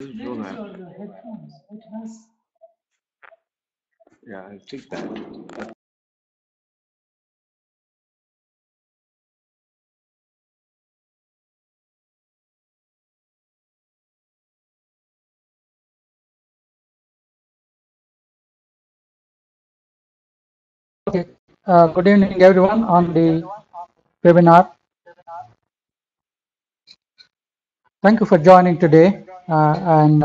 Yeah, I think that. Okay. Good evening, everyone, on the webinar. Thank you for joining today. And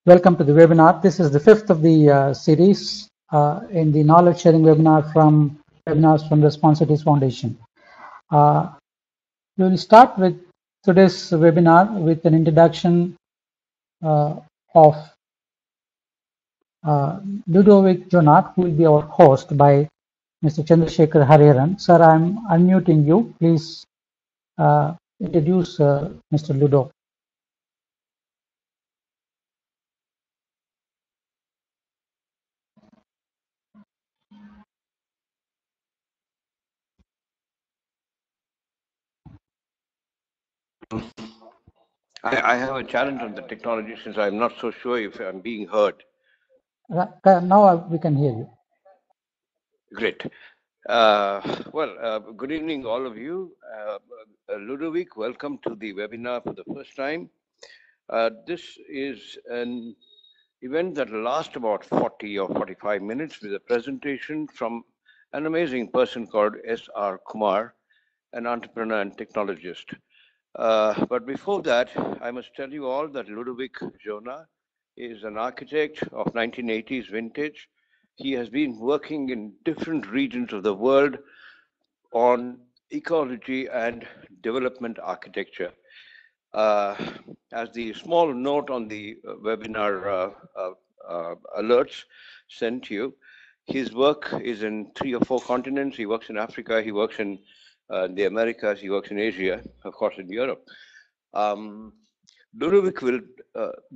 welcome to the webinar. This is the fifth of the series in the knowledge sharing webinar from webinars from Responsibilities Foundation. We will start with today's webinar with an introduction of Ludovic Jonat, who will be our host, by Mr. Chandrasekhar Hariharan. Sir, I'm unmuting you. Please introduce Mr. Ludo. I have a challenge on the technology since I'm not so sure if I'm being heard. Now we can hear you. Great. Good evening, all of you. Ludovic, welcome to the webinar for the first time. This is an event that will last about 40 or 45 minutes with a presentation from an amazing person called S.R. Kumar, an entrepreneur and technologist. But before that, I must tell you all that Ludovic Jonat is an architect of 1980s vintage. He has been working in different regions of the world on ecology and development architecture. As the small note on the webinar alerts sent you, his work is in 3 or 4 continents. He works in Africa, he works in the Americas, he works in Asia, of course in Europe. Ludovic will,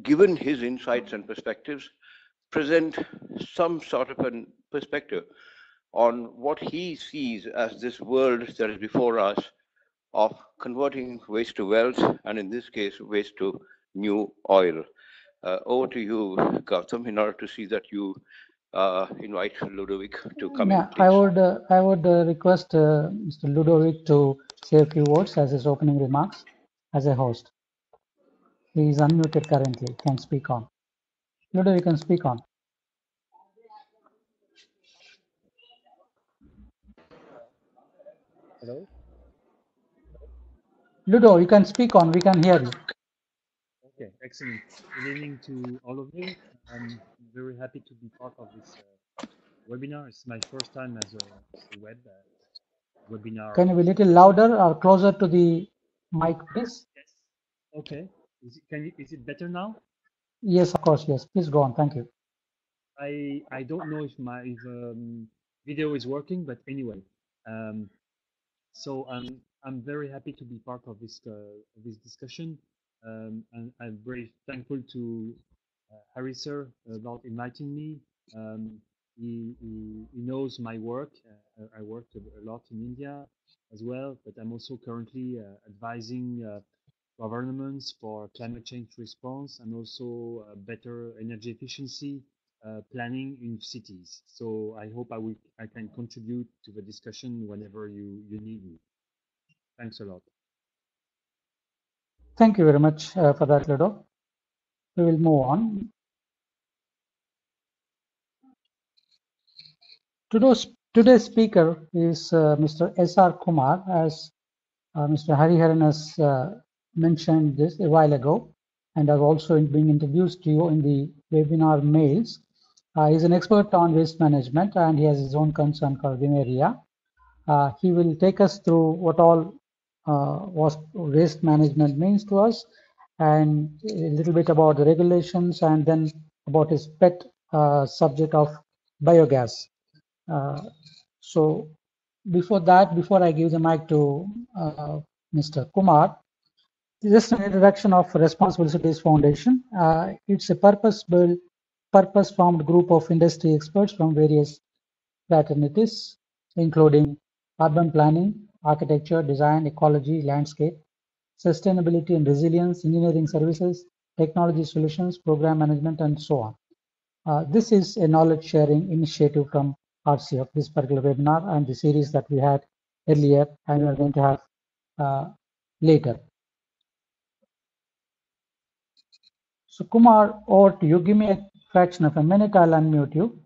given his insights and perspectives, present some sort of a perspective on what he sees as this world that is before us of converting waste to wealth, and in this case, waste to new oil. Over to you, Gautam, in order to see that you invite Ludovic to come in, please. I would request Mr. Ludovic to say a few words as his opening remarks as a host. He is unmuted currently, can speak on. Ludovic, can speak on. Hello? Ludo, you can speak on, we can hear you. Okay, excellent. Good evening to all of you. I'm very happy to be part of this webinar. It's my first time as a webinar. Can you be a little louder or closer to the mic, please? Yes. Okay. Is it better now? Yes, of course, yes. Please go on. Thank you. I don't know if my video is working, but anyway, so I'm very happy to be part of this discussion, and I'm very thankful to Harry sir about inviting me. He knows my work. I worked a lot in India as well, but I'm also currently advising governments for climate change response and also better energy efficiency planning in cities. So I hope I can contribute to the discussion whenever you need me. Thanks a lot. Thank you very much for that, Ludo. We will move on. Today's speaker is Mr. S.R. Kumar, as Mr. Hariharan has mentioned this a while ago, and I've also been introduced to you in the webinar mails. He's an expert on waste management, and he has his own concern called Vimeria. He will take us through what all waste management means to us, and a little bit about the regulations, and then about his pet subject of biogas. So before I give the mic to Mr. Kumar, just an introduction of Responsible Cities Foundation. It's a purpose-formed group of industry experts from various fraternities, including urban planning, architecture, design, ecology, landscape, sustainability and resilience, engineering services, technology solutions, program management, and so on. This is a knowledge sharing initiative from RCF, this particular webinar and the series that we had earlier and we are going to have later. So Kumar, over to you. Give me a fraction of a minute, I'll unmute you.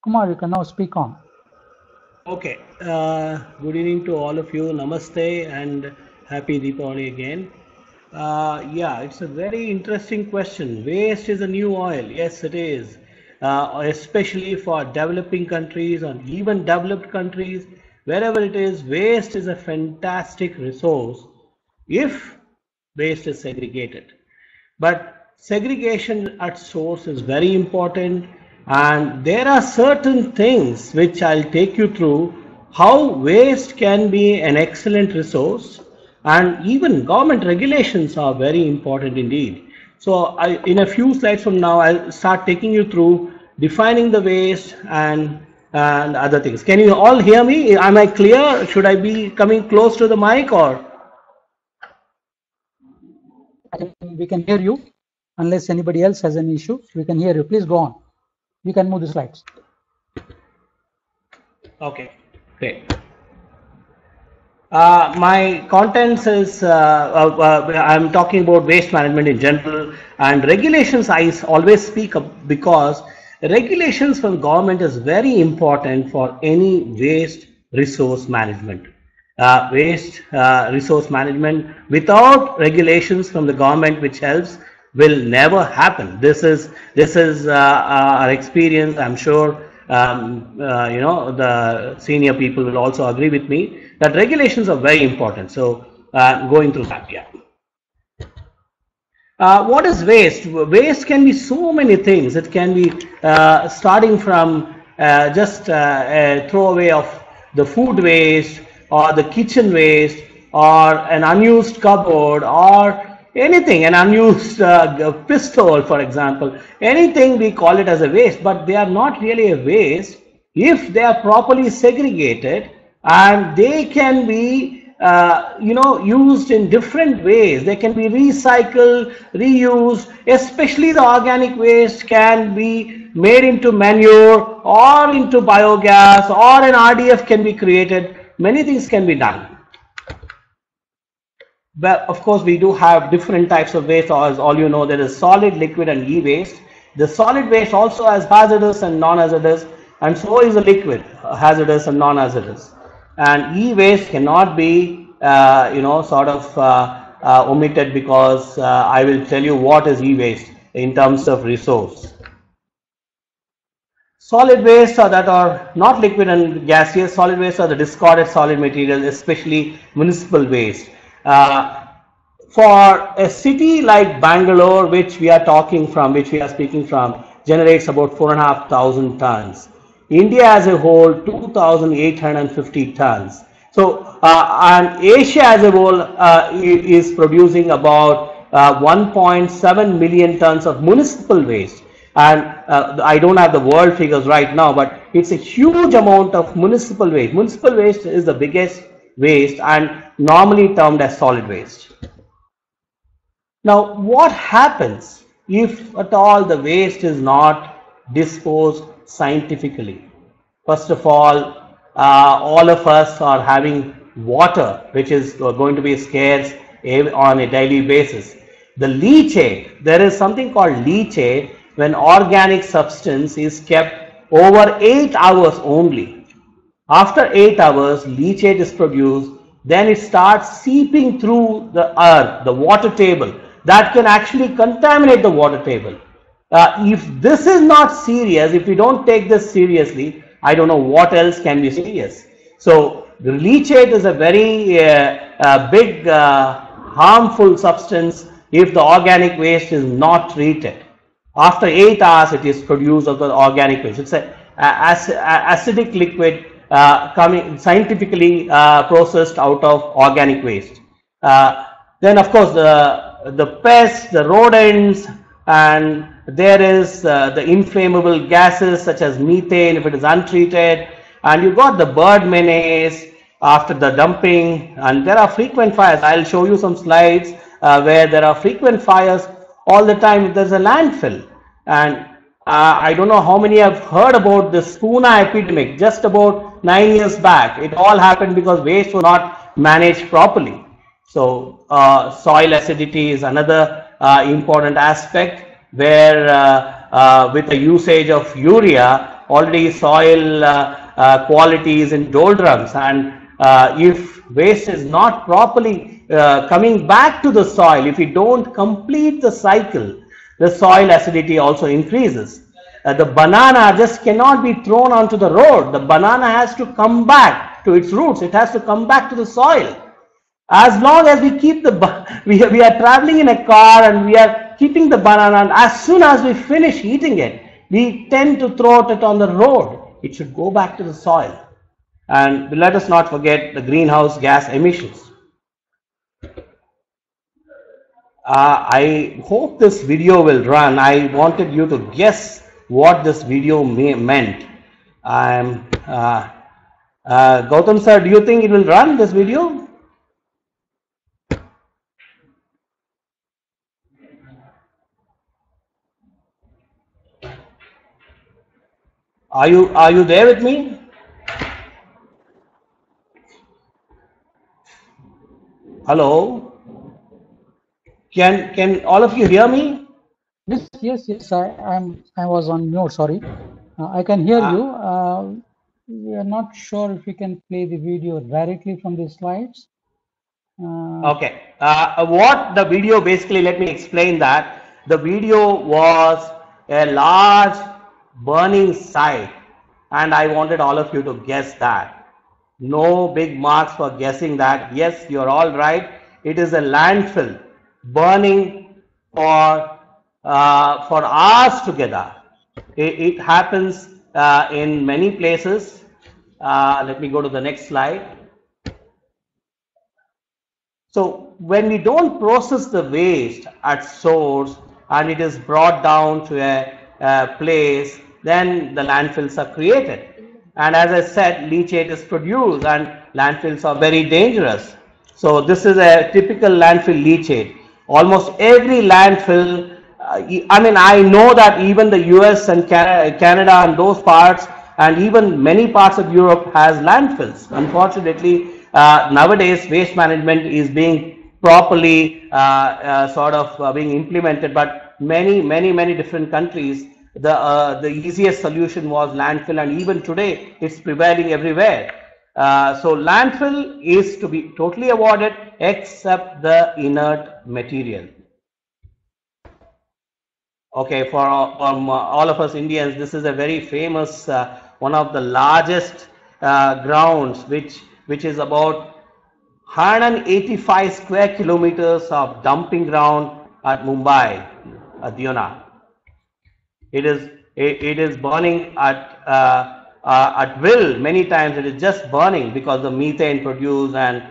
Kumar, you can now speak on. Okay. Good evening to all of you. Namaste and happy Deepavali again. Yeah, it's a very interesting question. Waste is a new oil. Yes, it is. Especially for developing countries or even developed countries, wherever it is, waste is a fantastic resource if waste is segregated. But segregation at source is very important, and there are certain things which I'll take you through how waste can be an excellent resource, and even government regulations are very important indeed. So in a few slides from now, I'll start taking you through defining the waste and other things. Can you all hear me? Am I clear? Should I be coming close to the mic or? We can hear you. Unless anybody else has any issue, we can hear you. Please go on. You can move the slides. Okay, great. My contents is, I'm talking about waste management in general, and regulations I always speak of because regulations from government is very important for any waste resource management. Resource management without regulations from the government which helps will never happen. This is our experience. I'm sure you know, the senior people will also agree with me that regulations are very important. So going through that, yeah. What is waste? Waste can be so many things. It can be starting from just a throwaway of the food waste, or the kitchen waste, or an unused cupboard, or anything, an unused pistol, for example. Anything we call it as a waste, but they are not really a waste if they are properly segregated, and they can be you know, used in different ways. They can be recycled, reused, especially the organic waste can be made into manure or into biogas, or an RDF can be created. Many things can be done. But of course, we do have different types of waste. As all you know, there is solid, liquid, and e-waste. The solid waste also has hazardous and non-hazardous, and so is the liquid, hazardous and non-hazardous. And e-waste cannot be, you know, sort of omitted, because I will tell you what is e-waste in terms of resource. Solid waste are that are not liquid and gaseous. Solid waste are the discarded solid materials, especially municipal waste. For a city like Bangalore, which we are talking from, which we are speaking from, generates about 4,500 tons. India as a whole, 2,850 tons. So, and Asia as a whole is producing about 1.7 million tons of municipal waste. And I don't have the world figures right now, but it's a huge amount of municipal waste. Municipal waste is the biggest waste and normally termed as solid waste. Now, what happens if at all the waste is not disposed scientifically? First of all of us are having water, which is going to be scarce on a daily basis. The leachate, there is something called leachate when organic substance is kept over 8 hours only. After 8 hours, leachate is produced, then it starts seeping through the earth, the water table. That can actually contaminate the water table. If this is not serious, if we don't take this seriously, I don't know what else can be serious. So the leachate is a very big harmful substance if the organic waste is not treated. After 8 hours, it is produced of the organic waste. It's an acidic liquid coming scientifically processed out of organic waste. Then of course the pests, the rodents, and there is the inflammable gases such as methane if it is untreated, and you got the bird menace after the dumping, and there are frequent fires. I'll show you some slides where there are frequent fires all the time if there's a landfill. And I don't know how many have heard about the Pune epidemic just about 9 years back. It all happened because waste was not managed properly. So soil acidity is another important aspect where with the usage of urea, already soil quality is in doldrums, and if waste is not properly coming back to the soil, if we don't complete the cycle, the soil acidity also increases. The banana just cannot be thrown onto the road. The banana has to come back to its roots. It has to come back to the soil. As long as we keep we are traveling in a car and we are keeping the banana, and as soon as we finish eating it, we tend to throw it on the road. It should go back to the soil. And let us not forget the greenhouse gas emissions. I hope this video will run. I wanted you to guess what this video meant. Gautam sir, do you think it will run, this video? Are you there with me? Hello? Can all of you hear me? Yes. I was on mute. Sorry. I can hear you. We are not sure if we can play the video directly from the slides. Okay. What the video basically, let me explain that. The video was a large burning site, and I wanted all of you to guess that. No big marks for guessing that. Yes, you're all right. It is a landfill burning for hours together. It happens in many places. Let me go to the next slide. So when we don't process the waste at source and it is brought down to a place, then the landfills are created. And as I said, leachate is produced, and landfills are very dangerous. So this is a typical landfill leachate. Almost every landfill, I know that even the US and Canada and those parts, and even many parts of Europe has landfills. Unfortunately, nowadays waste management is being properly being implemented, but many different countries, the easiest solution was landfill, and even today it's prevailing everywhere. So landfill is to be totally avoided except the inert material. Okay, for all of us Indians, this is a very famous, one of the largest grounds, which is about 185 square kilometers of dumping ground at Mumbai, at Diona. It is burning at will. Many times it is just burning because the methane produced, and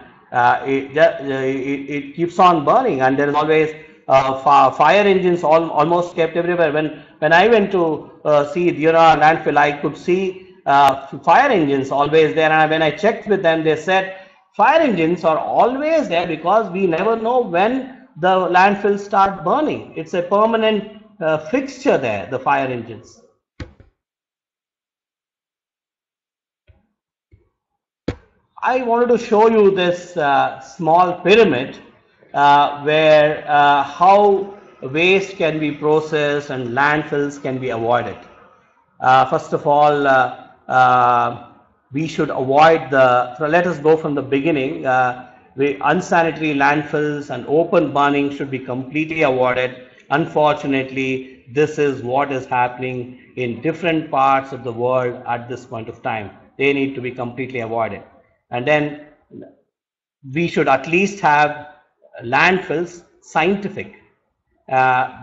it keeps on burning, and there is always fire engines almost kept everywhere. When I went to see Diona landfill, I could see fire engines always there, and when I checked with them, they said fire engines are always there because we never know when the landfills start burning. It's a permanent fixture there, the fire engines. I wanted to show you this small pyramid where how waste can be processed and landfills can be avoided. First of all, we should avoid let us go from the beginning. Unsanitary landfills and open burning should be completely avoided. Unfortunately, this is what is happening in different parts of the world at this point of time. They need to be completely avoided. And then we should at least have landfills scientific,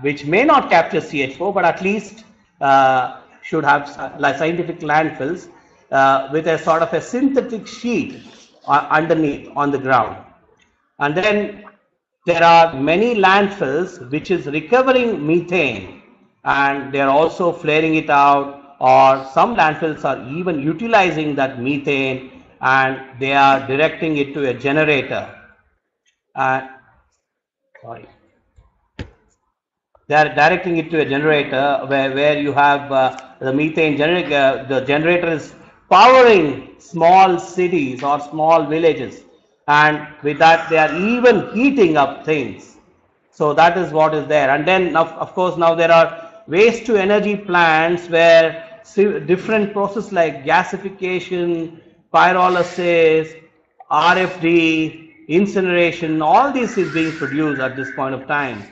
which may not capture CH4, but at least should have scientific landfills with a sort of a synthetic sheet underneath on the ground. And then there are many landfills which is recovering methane, and they are also flaring it out, or some landfills are even utilizing that methane and they are directing it to a generator. Sorry. They are directing it to a generator where you have the methane generator. The generator is powering small cities or small villages, and with that they are even heating up things. So that is what is there. And then of course now there are waste to energy plants where different processes like gasification, pyrolysis, RFD, incineration, all this is being produced at this point of time.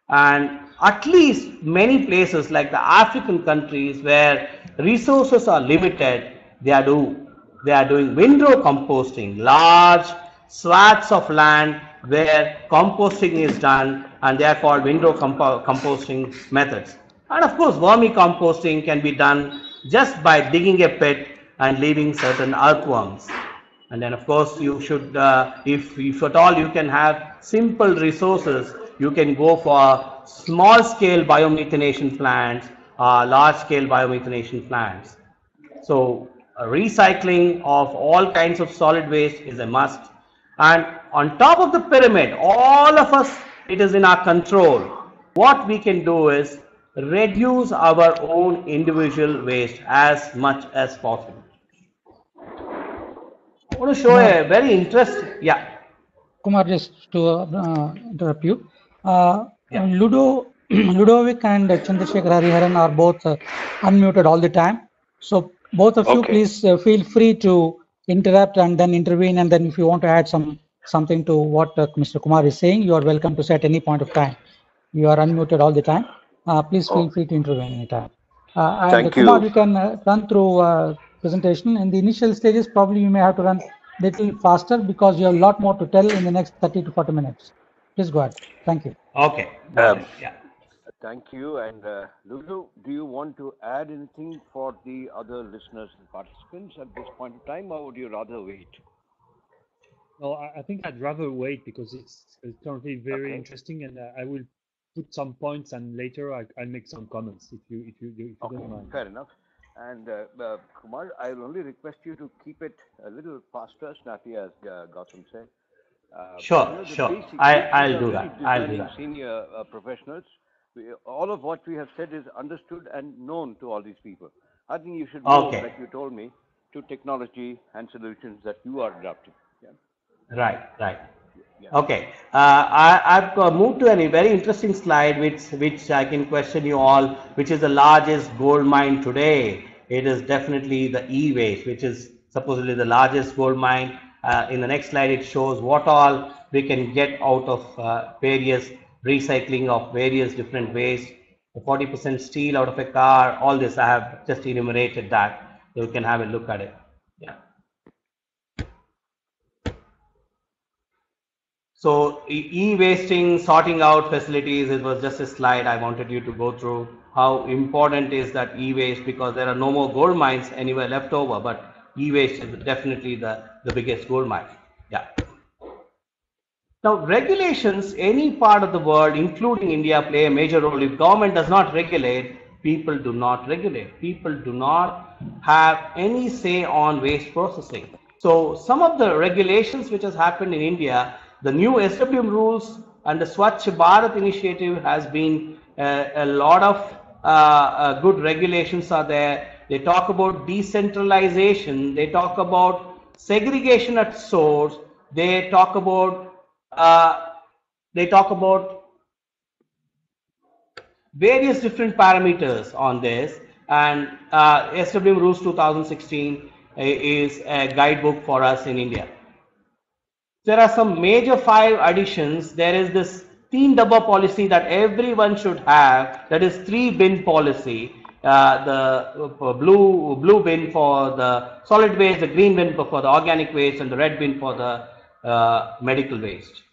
And at least many places like the African countries where resources are limited, they are doing windrow composting, large swaths of land where composting is done, and they are called windrow composting methods. And of course vermicomposting can be done just by digging a pit and leaving certain earthworms. And then of course you should, if at all you can have simple resources, you can go for small scale biomethanation plants, large scale biomethanation plants. So recycling of all kinds of solid waste is a must. And on top of the pyramid, all of us, it is in our control. What we can do is reduce our own individual waste as much as possible. I want to show a very interesting, yeah. Kumar, just to interrupt you. Ludovic and Chandrasekhar Hariharan are both unmuted all the time. So both of you, please feel free to interrupt and then intervene. And then if you want to add something to what Mr. Kumar is saying, you are welcome to say at any point of time. You are unmuted all the time. Please feel free to intervene anytime. Thank Kumar, you. you can run through presentation. In the initial stages, probably you may have to run a little faster because you have a lot more to tell in the next 30 to 40 minutes. Please go ahead. Thank you. Okay. Yeah. Thank you. And Lulu, do you want to add anything for the other listeners and participants at this point in time, or would you rather wait? No, I think I'd rather wait because it's currently very interesting, and I will put some points, and later I'll make some comments if you don't mind. Fair enough. And Kumar, I'll only request you to keep it a little faster, snappy, as Gautam said. Sure. I'll do that. Senior professionals, all of what we have said is understood and known to all these people. I think you should move, like you told me, to technology and solutions that you are adopting. Yeah. Right. Yeah. Okay. I've moved to a very interesting slide, which I can question you all, which is the largest gold mine today. It is definitely the e-waste, which is supposedly the largest gold mine. In the next slide, it shows what all we can get out of various recycling of various different waste. 40% steel out of a car, all this I have just enumerated that. You can have a look at it. Yeah. So e-wasting, sorting out facilities, it was just a slide I wanted you to go through. How important is that e-waste, because there are no more gold mines anywhere left over, but e-waste is definitely the biggest gold mine. Yeah. Now regulations, any part of the world, including India, play a major role. If government does not regulate, people do not regulate. People do not have any say on waste processing. So some of the regulations which has happened in India, the new SWM rules and the Swachh Bharat initiative has been a lot of good regulations are there. They talk about decentralization. They talk about segregation at source. They talk about various different parameters on this, and SWM Rules 2016 is a guidebook for us in India. There are some major 5 additions. There is this 3 dabba policy that everyone should have, that is 3 bin policy. The blue bin for the solid waste, the green bin for the organic waste, and the red bin for the medical waste.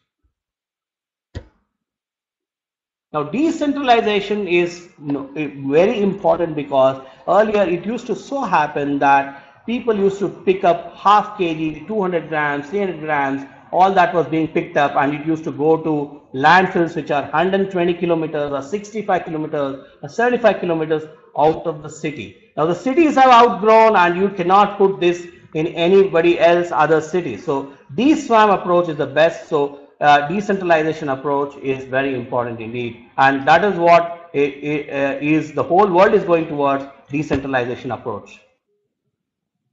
Now decentralization is very important, because earlier it used to so happen that people used to pick up half kg, 200 grams, 300 grams all that was being picked up and it used to go to landfills which are 120 kilometers or 65 kilometers or 75 kilometers out of the city. Now the cities have outgrown and you cannot put this in anybody else other cities. So DSWAM approach is the best. So decentralization approach is very important indeed, and that is what is the whole world is going towards, decentralization approach.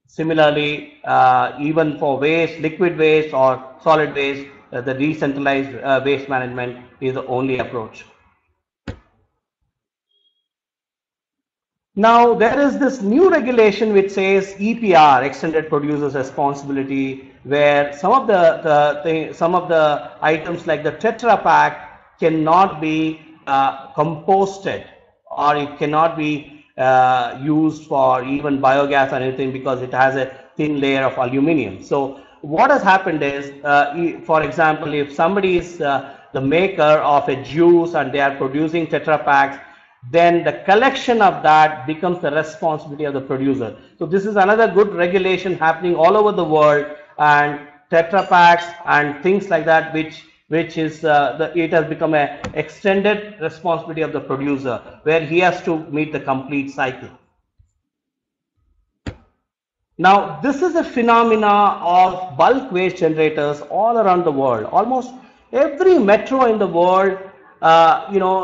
Similarly, even for waste, liquid waste or solid waste, the decentralized waste management is the only approach. Now there is this new regulation which says EPR, Extended Producer's Responsibility, where some of the items like the Tetra Pak cannot be composted, or it cannot be used for even biogas or anything because it has a thin layer of aluminum. So what has happened is, for example, if somebody is the maker of a juice and they are producing Tetra Paks, then the collection of that becomes the responsibility of the producer. So this is another good regulation happening all over the world, and Tetra Paks and things like that, which is it has become an extended responsibility of the producer, where he has to meet the complete cycle. Now this is a phenomena of bulk waste generators all around the world. Almost every metro in the world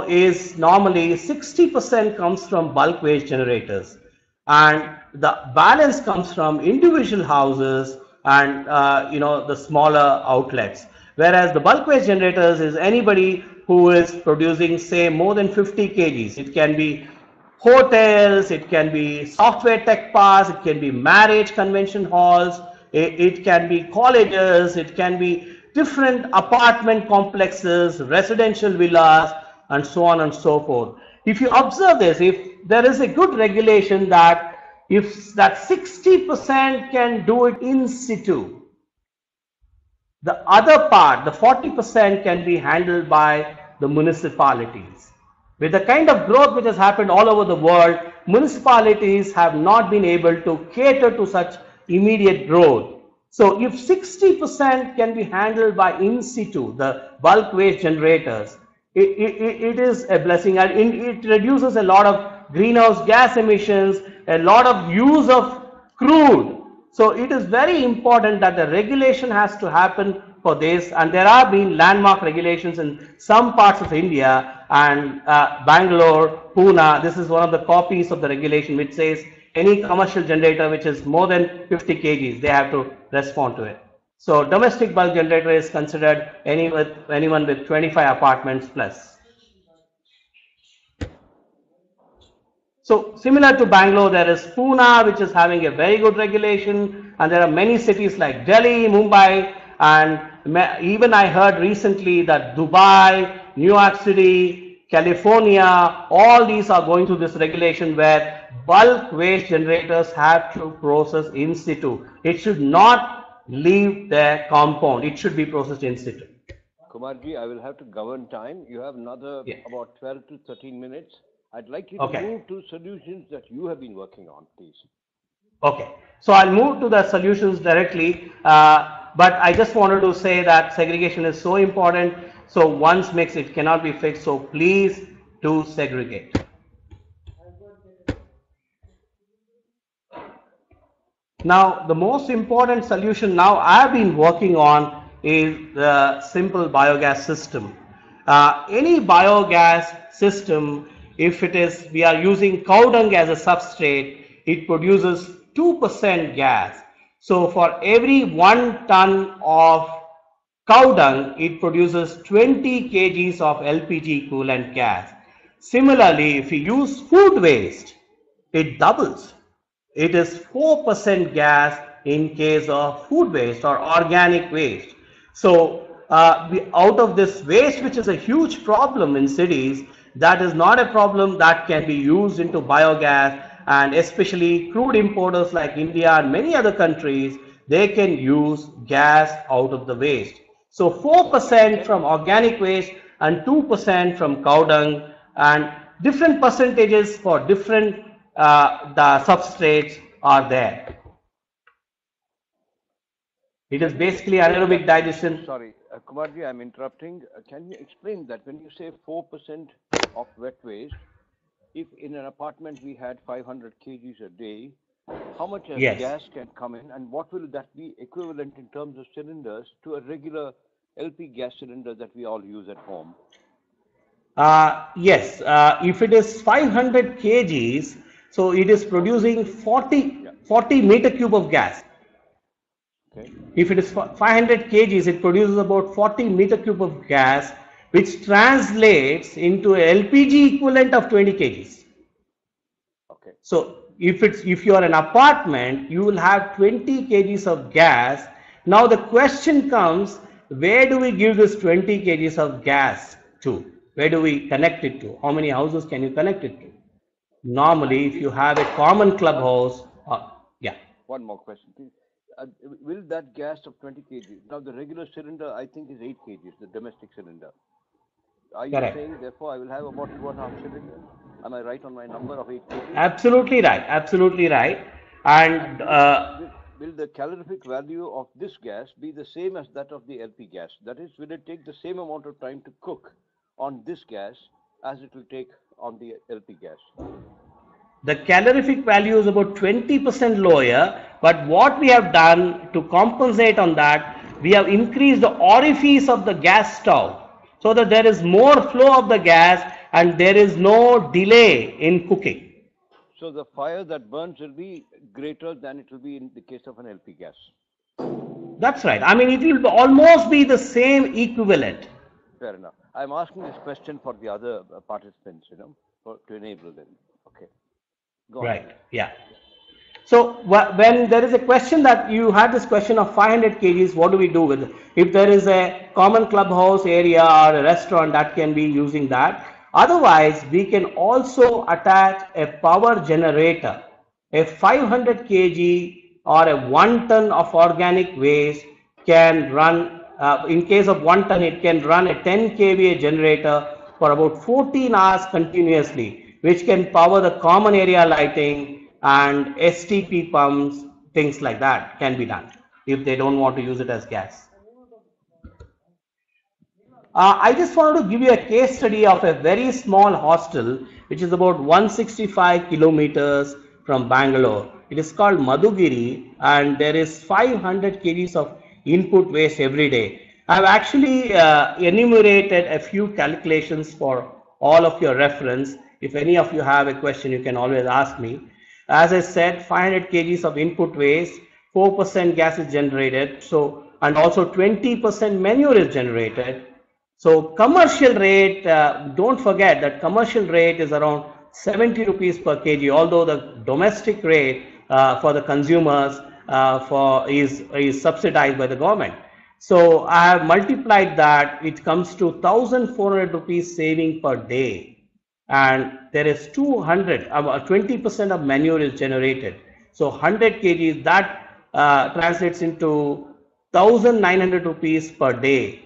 is normally 60% comes from bulk waste generators, and the balance comes from individual houses and the smaller outlets. Whereas the bulk waste generators is anybody who is producing, say, more than 50 kgs. It can be hotels, it can be software tech parks, it can be marriage convention halls, it can be colleges, it can be different apartment complexes, residential villas, and so on and so forth. If you observe this, if there is a good regulation that if that 60% can do it in situ, the other part, the 40%, can be handled by the municipalities. With the kind of growth which has happened all over the world, municipalities have not been able to cater to such immediate growth. So if 60% can be handled by in situ, the bulk waste generators, it is a blessing, and it reduces a lot of greenhouse gas emissions, a lot of use of crude. So it is very important that the regulation has to happen for this, and there have been landmark regulations in some parts of India, and Bangalore, Pune, this is one of the copies of the regulation which says any commercial generator which is more than 50 kgs, they have to respond to it. So domestic bulk generator is considered anyone with 25 apartments plus. So similar to Bangalore, there is Pune, which is having a very good regulation, and there are many cities like Delhi, Mumbai, and even I heard recently that Dubai, New York City, California, all these are going through this regulation where bulk waste generators have to process in situ. It should not leave the compound. It should be processed in situ. Kumarji, I will have to govern time. You have another about 12 to 13 minutes. I'd like you to move to solutions that you have been working on, please. Okay. So I'll move to the solutions directly. But I just wanted to say that segregation is so important. So once mixed, it cannot be fixed. So please do segregate. Now, the most important solution now I've been working on is the simple biogas system. Any biogas system, if it is, we are using cow dung as a substrate, it produces 2% gas. So for every 1 ton of cow dung, it produces 20 kgs of LPG equivalent gas. Similarly, if you use food waste, it doubles. It is 4% gas in case of food waste or organic waste. So out of this waste, which is a huge problem in cities, that is not a problem that can be used into biogas, and especially crude importers like India and many other countries, they can use gas out of the waste. So 4% from organic waste and 2% from cow dung, and different percentages for different the substrates are there. It is basically anaerobic digestion. Sorry, Kumarji, I'm interrupting. Can you explain that when you say 4% of wet waste, if in an apartment we had 500 kgs a day, how much as Yes. gas can come in, and what will that be equivalent in terms of cylinders to a regular LP gas cylinder that we all use at home? Yes, if it is 500 kgs, so it is producing 40 meter cube of gas. Okay. If it is 500 kgs, it produces about 40 meter cube of gas, which translates into a LPG equivalent of 20 kgs. Okay. So if you are an apartment, you will have 20 kgs of gas. Now the question comes, where do we give this 20 kgs of gas to? Where do we connect it to? How many houses can you connect it to? Normally, if you have a common clubhouse, yeah. One more question, please. Will that gas of 20 kg, now the regular cylinder I think is 8 kgs, the domestic cylinder. Are you Correct. saying therefore I will have about 2.5 cylinders? Am I right on my number of 8 kg? Absolutely right. Absolutely right. And will the calorific value of this gas be the same as that of the LP gas? That is, will it take the same amount of time to cook on this gas as it will take on the LP gas? the calorific value is about 20% lower, but what we have done to compensate on that, we have increased the orifice of the gas stove so that there is more flow of the gas and there is no delay in cooking. So the fire that burns will be greater than it will be in the case of an LP gas. That's right. I mean, it will almost be the same equivalent. Fair enough. I'm asking this question for the other participants, to enable them. Okay. Go Right. on. Yeah. So when there is a question that you had this question of 500 kgs, what do we do with it? If there is a common clubhouse area or a restaurant, that can be using that. Otherwise, we can also attach a power generator, a 500 kg or a 1 ton of organic waste can run, in case of 1 ton, it can run a 10 kVA generator for about 14 hours continuously, which can power the common area lighting and STP pumps, things like that can be done if they don't want to use it as gas. I just wanted to give you a case study of a very small hostel which is about 165 kilometers from Bangalore. It is called Madhugiri and there is 500 kgs of input waste every day. I have actually enumerated a few calculations for all of your reference. If any of you have a question, you can always ask me. As I said, 500 kgs of input waste, 4% gas is generated, so and also 20% manure is generated. So commercial rate, don't forget that commercial rate is around 70 rupees per kg, although the domestic rate for the consumers is subsidized by the government. So I have multiplied that, it comes to 1,400 rupees saving per day. And there is 20% of manure is generated. So 100 kg, that translates into 1,900 rupees per day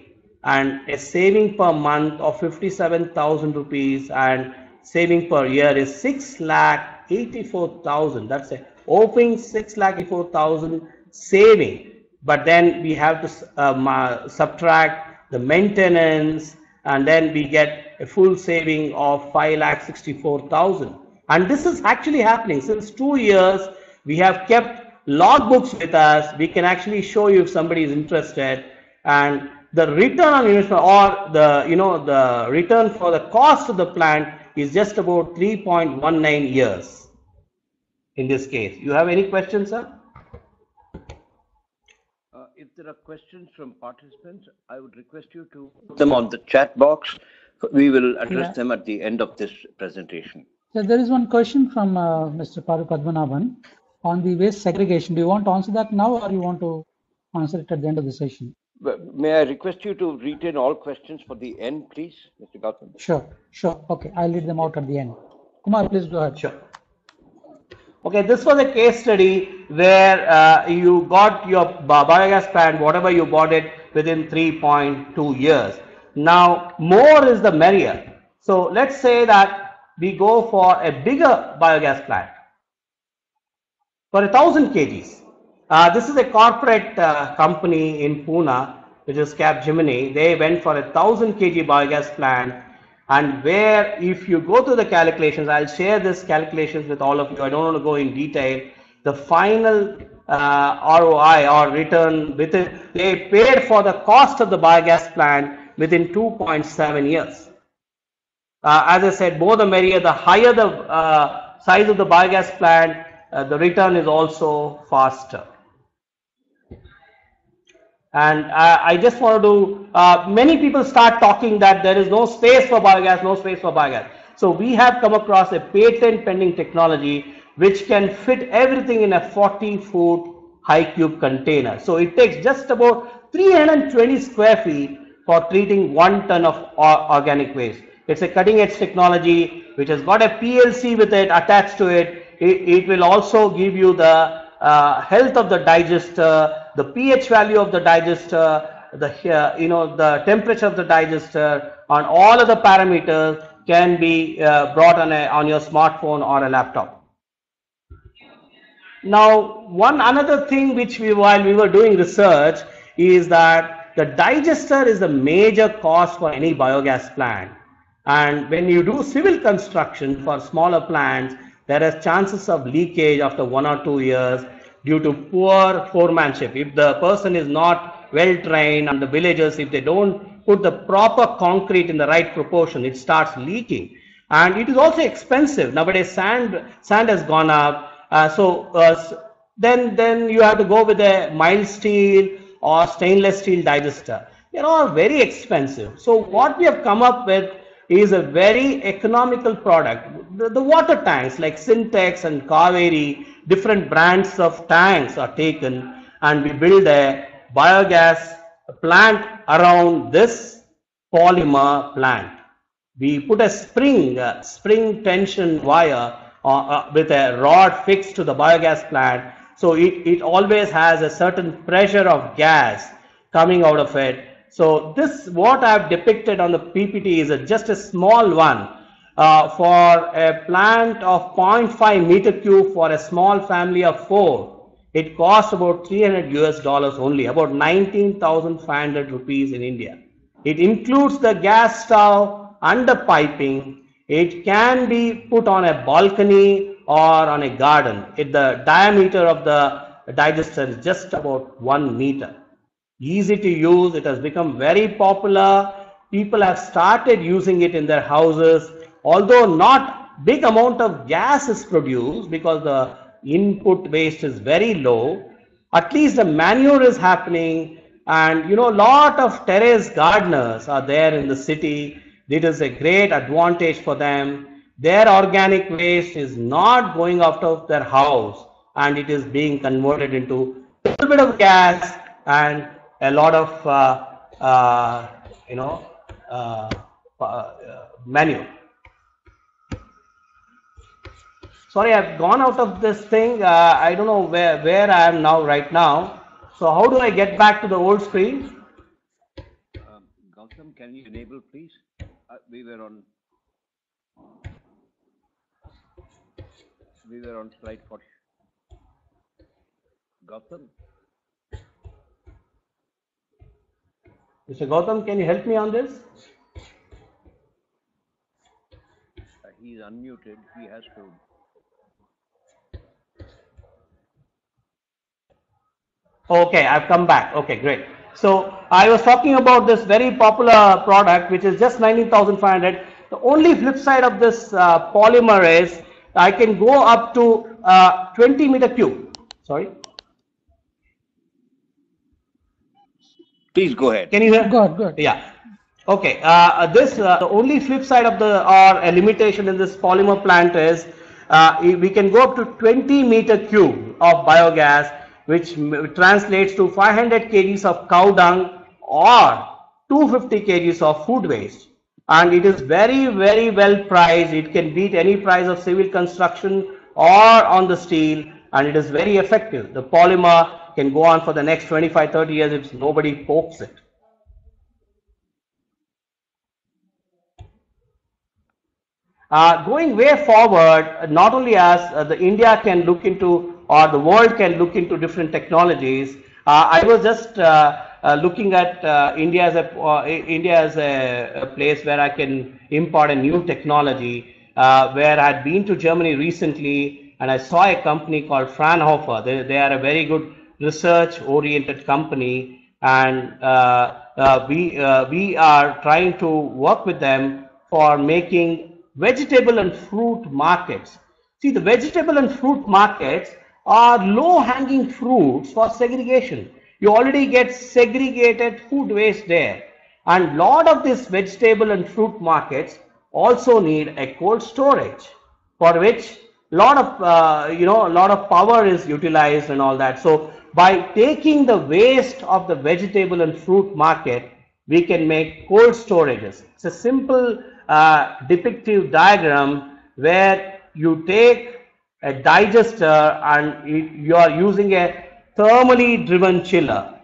and a saving per month of 57,000 rupees and saving per year is 6,84,000. That's a opening 6,84,000 saving. But then we have to subtract the maintenance and then we get a full saving of 5,64,000. And this is actually happening. Since 2 years, we have kept logbooks with us. We can actually show you if somebody is interested. And the return on investment or the return for the cost of the plant is just about 3.19 years in this case. You have any questions, sir? If there are questions from participants, I would request you to put them on the chat box. We will address them at the end of this presentation. So there is one question from Mr. Paru Padmanabhan on the waste segregation. Do you want to answer that now or you want to answer it at the end of the session? May I request you to retain all questions for the end, please, Mr. Gautam? Sure. Okay, I'll read them out at the end. Kumar, please go ahead. Sure. Okay, this was a case study where you got your biogas plant, whatever you bought it within 3.2 years. Now, more is the merrier. So let's say that we go for a bigger biogas plant for 1,000 kgs. This is a corporate company in Pune, which is Capgemini. They went for 1,000 kg biogas plant, and where if you go to the calculations, I'll share this calculations with all of you. I don't want to go in detail. The final ROI or return within, they paid for the cost of the biogas plant within 2.7 years. As I said, more the merrier. The higher the size of the biogas plant, the return is also faster. And I just want to, many people start talking that there is no space for biogas, no space for biogas. So we have come across a patent pending technology which can fit everything in a 40-foot high cube container. So it takes just about 320 square feet for treating 1 ton of organic waste. It's a cutting edge technology which has got a PLC with it attached to it. It will also give you the health of the digester, the pH value of the digester, the temperature of the digester, and all of the parameters can be brought on your smartphone or a laptop. Now, another thing which while we were doing research is that the digester is the major cost for any biogas plant. And when you do civil construction for smaller plants, there are chances of leakage after 1 or 2 years due to poor foremanship. If the person is not well trained, and the villagers, if they don't put the proper concrete in the right proportion, it starts leaking. And it is also expensive. Nowadays, sand has gone up. Then you have to go with a mild steel or stainless steel digester. They're all very expensive. So what we have come up with is a very economical product. The water tanks like Syntex and Kaveri, different brands of tanks are taken, and we build a biogas plant around this polymer plant. We put a spring tension wire with a rod fixed to the biogas plant, so it always has a certain pressure of gas coming out of it. So this, what I have depicted on the PPT, is just a small one for a plant of 0.5 meter cube for a small family of 4. It costs about $300 only, about 19,500 rupees in India. It includes the gas stove and the piping. It can be put on a balcony or on a garden. The diameter of the digester is just about 1 meter. Easy to use. It has become very popular. People have started using it in their houses. Although not big amount of gas is produced because the input waste is very low, at least the manure is happening. And lot of terrace gardeners are there in the city. It is a great advantage for them. Their organic waste is not going out of their house, and it is being converted into a little bit of gas and a lot of manure. Sorry, I've gone out of this thing. I don't know where I am now right now. So how do I get back to the old screen? Gautam, can you enable, please? We were on slide 40. Gautam. Mr. Gautam, can you help me on this? He's unmuted. He has to. Okay, I've come back. Okay, great. So I was talking about this very popular product, which is just 19,500. The only flip side of this polymer is I can go up to 20 meter cube. Sorry. Please go ahead. Can you hear? Good. Yeah. Okay. The only flip side of a limitation in this polymer plant is we can go up to 20 meter cube of biogas, which translates to 500 kgs of cow dung or 250 kgs of food waste. And it is very, very well priced. It can beat any price of civil construction or on the steel, and it is very effective. The polymer can go on for the next 25-30 years if nobody pokes it. Going way forward, not only as the India can look into or the world can look into different technologies. I was just looking at India as a place where I can impart a new technology. Where I had been to Germany recently, and I saw a company called Fraunhofer. They are a very good research-oriented company, and we are trying to work with them for making vegetable and fruit markets. See, the vegetable and fruit markets are low-hanging fruits for segregation. You already get segregated food waste there, and lot of these vegetable and fruit markets also need a cold storage, for which lot of a lot of power is utilized and all that. So by taking the waste of the vegetable and fruit market, we can make cold storages. It's a simple depictive diagram where you take a digester and you are using a thermally driven chiller.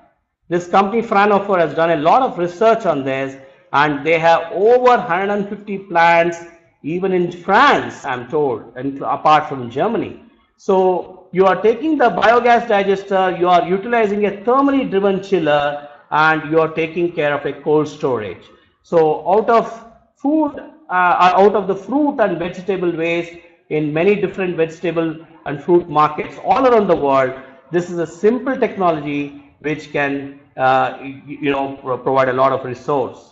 This company Fraunhofer has done a lot of research on this, and they have over 150 plants even in France, I'm told, and apart from Germany. So you are taking the biogas digester, you are utilizing a thermally driven chiller, and you are taking care of a cold storage. So out of food, out of the fruit and vegetable waste in many different vegetable and fruit markets all around the world, this is a simple technology which can provide a lot of resource.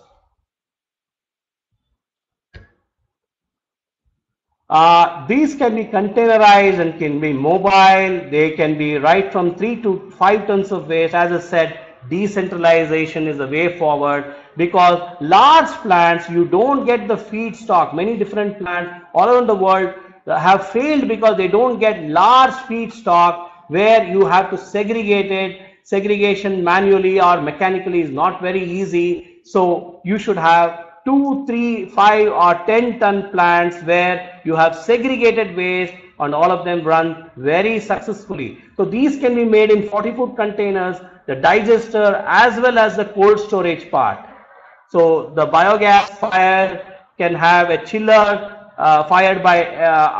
These can be containerized and can be mobile. They can be right from 3 to 5 tons of waste. As I said, decentralization is the way forward, because large plants, you don't get the feedstock. Many different plants all around the world have failed because they don't get large feedstock where you have to segregate it. Segregation manually or mechanically is not very easy. So you should have 2, 3, 5 or 10 ton plants where you have segregated waste and all of them run very successfully. So these can be made in 40-foot containers, the digester as well as the cold storage part. So the biogas fire can have a chiller fired by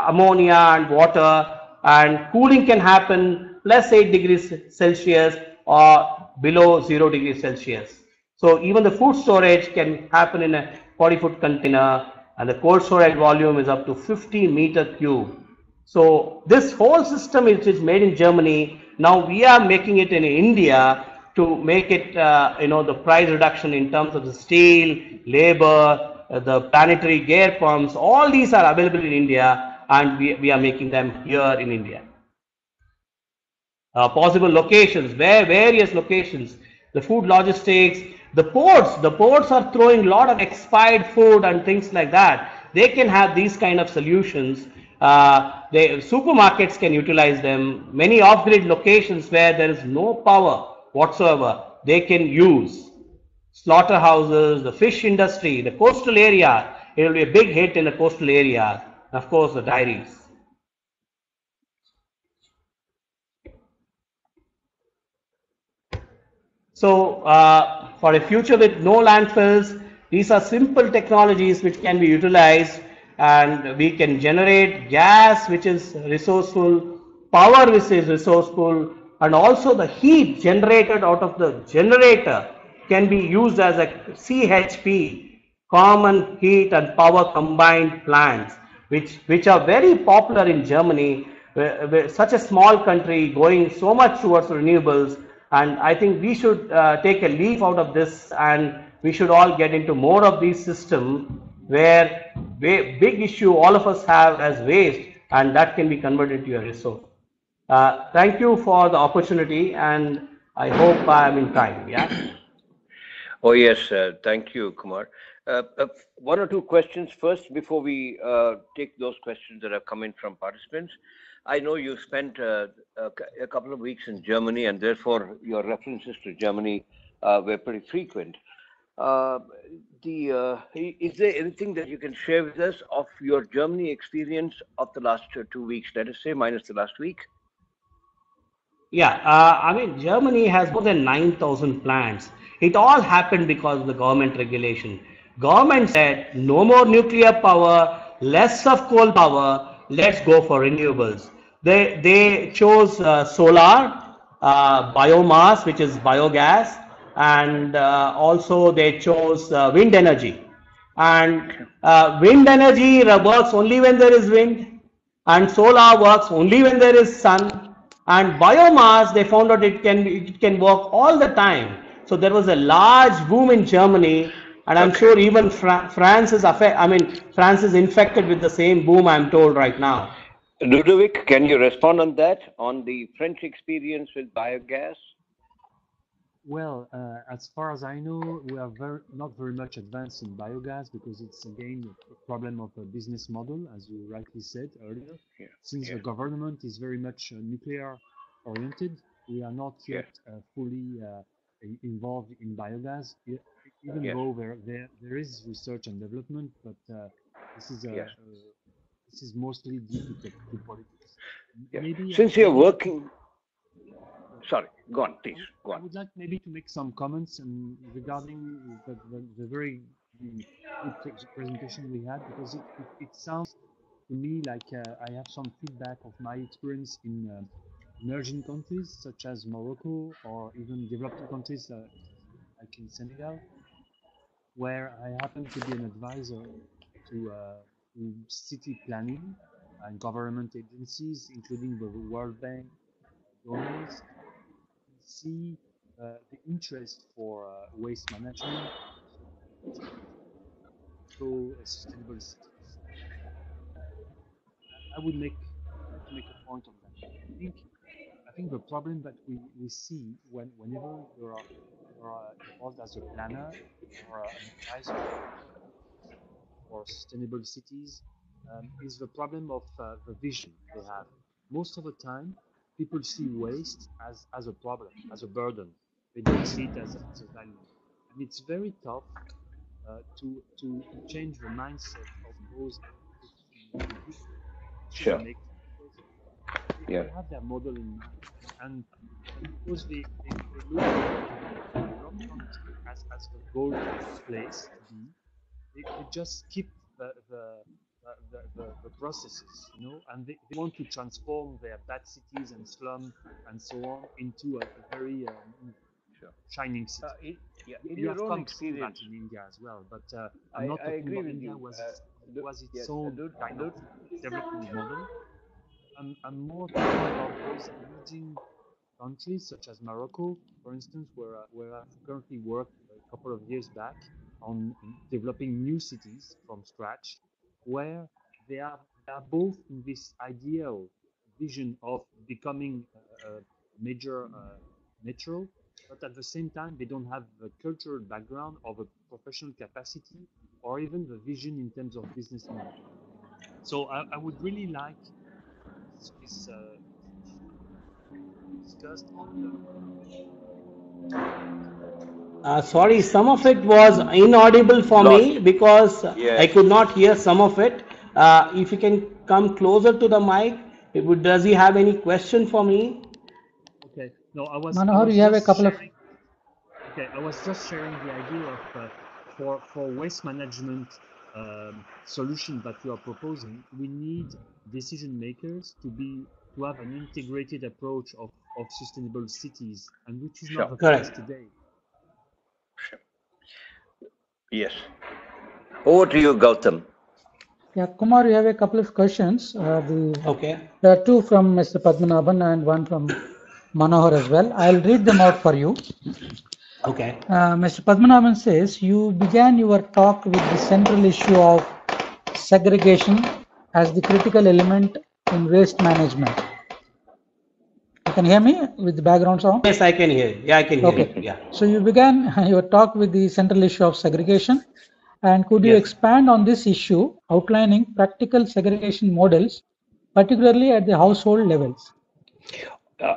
ammonia and water, and cooling can happen plus 8 degrees Celsius or below 0 degrees Celsius. So even the food storage can happen in a 40-foot container, and the cold storage volume is up to 50 meter cube. So this whole system, which is made in Germany, now we are making it in India to make it, the price reduction in terms of the steel, labor, the planetary gear pumps, all these are available in India, and we are making them here in India. Possible locations, various locations, the food logistics, the ports are throwing a lot of expired food and things like that. They can have these kind of solutions. Supermarkets can utilize them. Many off-grid locations where there is no power whatsoever, they can use. Slaughterhouses, the fish industry, the coastal area, it will be a big hit in the coastal area. Of course, the dairies. So for a future with no landfills, these are simple technologies which can be utilized, and we can generate gas which is resourceful, power which is resourceful, and also the heat generated out of the generator can be used as a CHP, common heat and power combined plants, which are very popular in Germany, where such a small country going so much towards renewables. And I think we should take a leaf out of this, and we should all get into more of these systems where big issue all of us have as waste, and that can be converted to a resource. Thank you for the opportunity, and I hope I'm in time. Yeah. Oh yes, thank you, Kumar. One or two questions first before we take those questions that have come in from participants. I know you spent a couple of weeks in Germany, and therefore your references to Germany were pretty frequent. Is there anything that you can share with us of your Germany experience of the last 2 weeks, let us say, minus the last week? Yeah, I mean, Germany has more than 9,000 plants. It all happened because of the government regulation. Government said, no more nuclear power, less of coal power, let's go for renewables. They chose solar, biomass, which is biogas, and also they chose wind energy. And wind energy works only when there is wind, and solar works only when there is sun. And biomass, they found out it can work all the time. So there was a large boom in Germany, and I'm sure even France is France is infected with the same boom, I'm told right now. Ludovic, can you respond on that, on the French experience with biogas? Well, as far as I know, we are not very much advanced in biogas because it's again a problem of a business model, as you rightly said earlier. Yeah. Since the government is very much nuclear oriented, we are not yet fully involved in biogas, even though there is research and development, but this is mostly due to politics. Maybe since you're working. Sorry, go on, please. Go on. I would like maybe to make some comments regarding the very good presentation we had, because it sounds to me like I have some feedback of my experience in emerging countries such as Morocco, or even developing countries like in Senegal, where I happen to be an advisor to city planning and government agencies, including the World Bank, donors. See the interest for waste management, so sustainable cities. I would like to make a point on that. I think the problem that we see whenever you are involved as a planner or an advisor for sustainable cities is the problem of the vision they have. Most of the time, people see waste as a problem, as a burden. They don't see it as a value. And it's very tough to change the mindset of those Sure. They have their model in mind. And because they look at development as the goal place to be, they just skip the processes, and they want to transform their bad cities and slum and so on into a very shining city. You have come through that in India as well, but I'm not talking about India was its own kind of development model. I'm more talking about those emerging countries such as Morocco, for instance, where I currently worked a couple of years back on developing new cities from scratch, where they are both in this ideal vision of becoming a major metro, but at the same time they don't have the cultural background of a professional capacity or even the vision in terms of business model. So I would really like this discussed on the sorry, some of it was inaudible for me because I could not hear some of it. If you can come closer to the mic, does he have any question for me? Okay, no, I was. Manohar, you have a couple sharing, Okay, I was just sharing the idea of for waste management solution that you are proposing. We need decision makers to have an integrated approach of sustainable cities, and which is not the case today. Sure. Yes. Over to you, Gautam. Yeah, Kumar, you have a couple of questions. Okay. There are two from Mr. Padmanabhan and one from Manohar as well. I'll read them out for you. Okay. Mr. Padmanabhan says, you began your talk with the central issue of segregation as the critical element in waste management. You can hear me with the background sound? Yes, I can hear you. Yeah, I can hear you. Yeah. So you began your talk with the central issue of segregation. And could you expand on this issue, outlining practical segregation models, particularly at the household levels?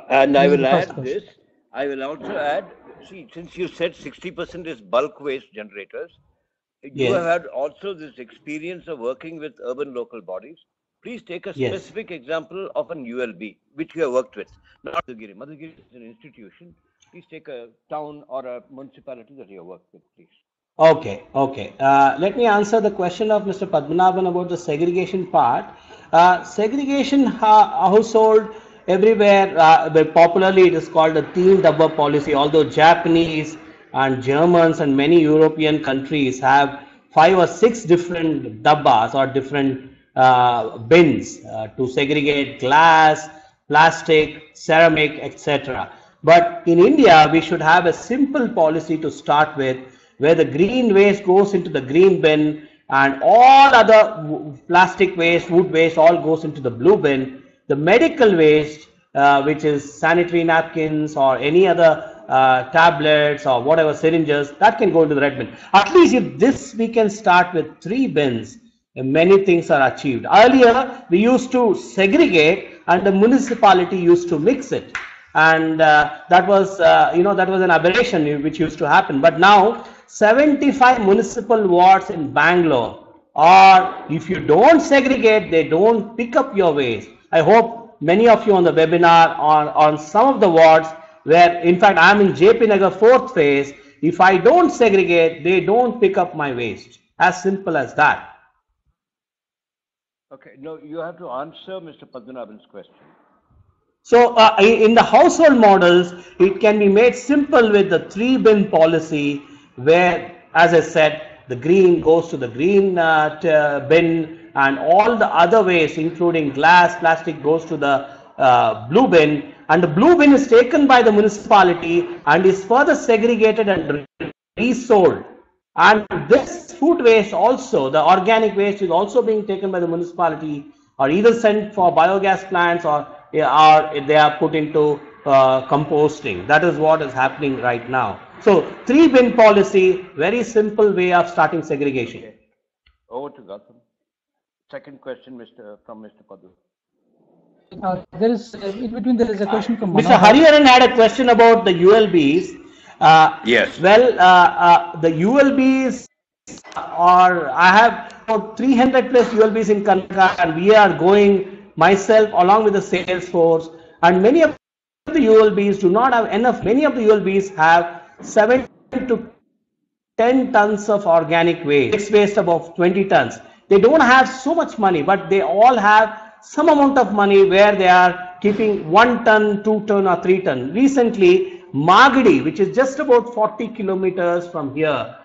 And I will add this. I will also add, see, since you said 60% is bulk waste generators, you have had also this experience of working with urban local bodies. Please take a specific example of an ULB, which you have worked with. Not Madhugiri. Madhugiri is an institution. Please take a town or a municipality that you have worked with, please. Okay. Let me answer the question of Mr. Padmanabhan about the segregation part. segregation household everywhere, but popularly it is called the teen dabba policy, although Japanese and Germans and many European countries have 5 or 6 different dabbas or different bins to segregate glass, plastic, ceramic, etc. But in India, we should have a simple policy to start with, where the green waste goes into the green bin and all other plastic waste, wood waste, all goes into the blue bin. The medical waste, which is sanitary napkins or any other tablets or whatever syringes, that can go into the red bin. At least if this we can start with 3 bins, many things are achieved. Earlier, we used to segregate and the municipality used to mix it. And that was, that was an aberration which used to happen. But now, 75 municipal wards in Bangalore, or if you don't segregate, they don't pick up your waste. I hope many of you on the webinar on some of the wards where, in fact, I am in JP Nagar 4th phase. If I don't segregate, they don't pick up my waste. As simple as that. Okay, no, you have to answer Mr. Padmanabhan's question. So in the household models, it can be made simple with the 3 bin policy, where, as I said, the green goes to the green bin and all the other waste, including glass, plastic, goes to the blue bin, and the blue bin is taken by the municipality and is further segregated and resold. And this food waste also, the organic waste, is also being taken by the municipality or either sent for biogas plants or they are put into composting. That is what is happening right now. So 3 bin policy, very simple way of starting segregation. Okay. Over to Gautam. Second question, from Mr. Padu. There is in between there is a question from Mr. Hariharan had a question about the ULBs. Yes. Well, the ULBs are, I have about 300 plus ULBs in Karnataka, and we are going, myself along with the sales force, and many of the ULBs do not have enough. Many of the ULBs have 7 to 10 tons of organic waste, mixed waste about 20 tons. They don't have so much money, but they all have some amount of money where they are keeping 1 ton, 2 ton or 3 ton. Recently, Magadi, which is just about 40 kilometers from here,